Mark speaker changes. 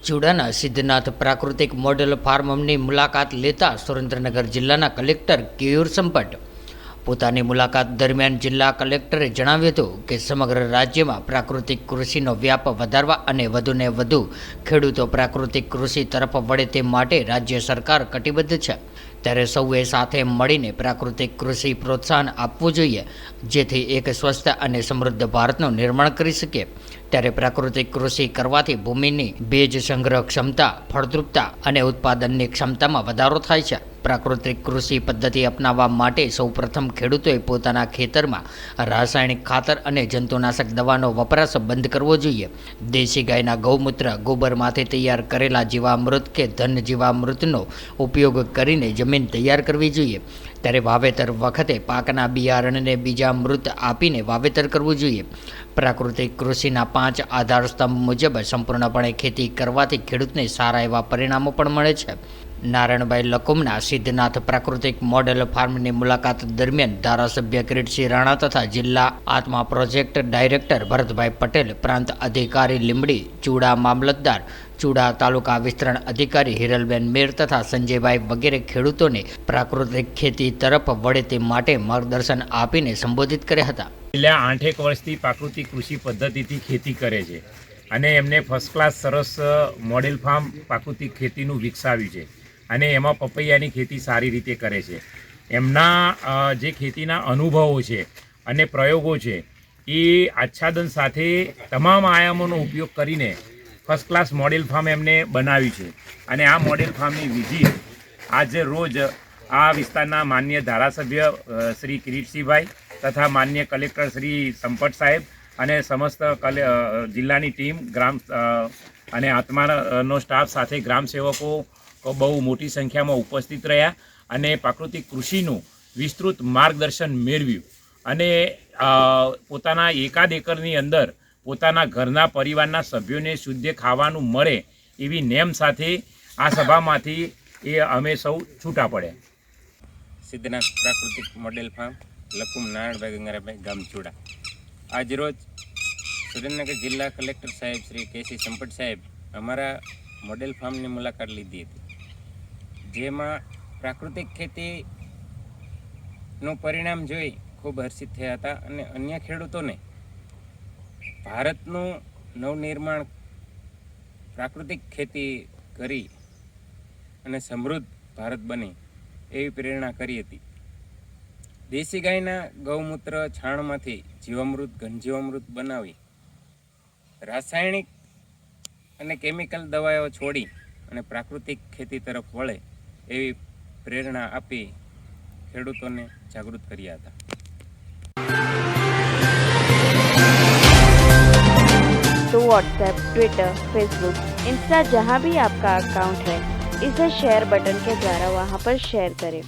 Speaker 1: ચુડાના સિદ્ધનાથ પ્રાકૃતિક મોડેલ ફાર્મની મુલાકાત લેતા સુરેન્દ્રનગર જિલ્લાના કલેક્ટર કેયુર સંપટ પોતાની મુલાકાત દરમિયાન જિલ્લા કલેક્ટરે જણાવ્યું હતું કે સમગ્ર રાજ્યમાં પ્રાકૃતિક કૃષિનો વ્યાપ વધારવા અને વધુને વધુ ખેડૂતો પ્રાકૃતિક કૃષિ તરફ વળે તે માટે રાજ્ય સરકાર કટિબદ્ધ છે। ત્યારે સૌએ સાથે મળીને પ્રાકૃતિક કૃષિ પ્રોત્સાહન આપવું જોઈએ, જેથી એક સ્વસ્થ અને સમૃદ્ધ ભારતનું નિર્માણ કરી શકીએ। ત્યારે પ્રાકૃતિક કૃષિ કરવાથી ભૂમિની ભેજ સંગ્રહ ક્ષમતા, ફળદ્રુપતા અને ઉત્પાદનની ક્ષમતામાં વધારો થાય છે। પ્રાકૃતિક કૃષિ પદ્ધતિ અપનાવવા માટે સૌપ્રથમ ખેડૂતોએ પોતાના ખેતરમાં રાસાયણિક ખાતર અને જંતુનાશક દવાનો વપરાશ બંધ કરવો જોઈએ। દેશી ગાયના ગૌમૂત્ર, ગોબરમાંથી તૈયાર કરેલા જીવામૃત કે ધન જીવામૃતનો ઉપયોગ કરીને જમીન તૈયાર કરવી જોઈએ। ત્યારે વાવેતર વખતે પાકના બિયારણને બીજામૃત આપીને વાવેતર કરવું જોઈએ। પ્રાકૃતિક કૃષિના 5 આધાર સ્તંભ મુજબ સંપૂર્ણપણે ખેતી કરવાથી ખેડૂતને સારા એવા પરિણામો પણ મળે છે। નારાયણભાઈ લકુમના સિદ્ધનાથ પ્રાકૃતિક મોડેલ ફાર્મની મુલાકાત દરમિયાન ધારાસભ્ય કિરીટસિંહ રાણા તથા જિલ્લા આત્મા પ્રોજેક્ટ ડાયરેક્ટર ભરતભાઈ પટેલ, પ્રાંત અધિકારી લીંબડી, ચુડા મામલતદાર, ચુડા તાલુકા વિસ્તરણ અધિકારી હિરલબેન મેર તથા સંજયભાઈ વગેરે ખેડૂતોને પ્રાકૃતિક ખેતી તરફ વળે તે માટે માર્ગદર્શન આપીને સંબોધિત કર્યા હતા।
Speaker 2: છેલ્લા 8 વર્ષથી પ્રાકૃતિક કૃષિ પદ્ધતિથી ખેતી કરે છે અને એમને ફર્સ્ટ ક્લાસ સરસ મોડેલ ફાર્મ પ્રાકૃતિક ખેતીનું વિકસાવ્યું છે અને એમાં પપૈયાની ખેતી સારી રીતે કરે છે। એમના જે ખેતીના અનુભવો છે અને પ્રયોગો છે એ આચ્છાદન સાથે તમામ આયામોનો ઉપયોગ કરીને ફર્સ્ટ ક્લાસ મોડેલ ફાર્મ એમને બનાવ્યું છે અને આ મોડેલ ફાર્મની વિઝિટ આજે રોજ આ વિસ્તારના માનનીય ધારાસભ્ય શ્રી કિરીટસિંહભાઈ તથા માનનીય કલેક્ટર શ્રી સંપટ સાહેબ અને સમસ્ત જિલ્લાની ટીમ અને આત્માનો સ્ટાફ સાથે ગ્રામસેવકો બહુ મોટી સંખ્યામાં ઉપસ્થિત રહ્યા અને પ્રાકૃતિક કૃષિનું વિસ્તૃત માર્ગદર્શન મેળવ્યું અને પોતાના 1 એકરની અંદર પોતાના ઘરના પરિવારના સભ્યોને શુદ્ધ ખાવાનું મળે એવી નેમ સાથે આ સભામાંથી અમે સૌ છૂટા પડ્યા।
Speaker 3: સિદ્ધનાથ પ્રાકૃતિક મોડેલ ફાર્મ, લકુમ નારાયણભાઈ ગંગારાભાઈ, ગામ ચુડા। આજરોજ સુરેન્દ્રનગર જિલ્લા કલેક્ટર સાહેબ શ્રી કેસી સંપટ સાહેબ અમારા મોડેલ ફાર્મની મુલાકાત લીધી હતી, જેમાં પ્રાકૃતિક ખેતીનું પરિણામ જોઈ ખૂબ હર્ષિત થયા હતા અને અન્ય ખેડૂતોને ભારતનું નવનિર્માણ પ્રાકૃતિક ખેતી કરી અને સમૃદ્ધ ભારત બને એવી પ્રેરણા કરી હતી। દેશી ગાયના ગૌમૂત્ર છાણમાંથી જીવામૃત, ઘનજીવામૃત બનાવી રાસાયણિક અને કેમિકલ દવાઓ છોડી અને પ્રાકૃતિક ખેતી તરફ વળે એવી પ્રેરણા આપી ખેડૂતોને જાગૃત કર્યા હતા।
Speaker 4: तो व्हाट्सएप, ट्विटर, फेसबुक, इंस्टा जहाँ भी आपका अकाउंट है, इसे शेयर बटन के द्वारा वहाँ पर शेयर करें।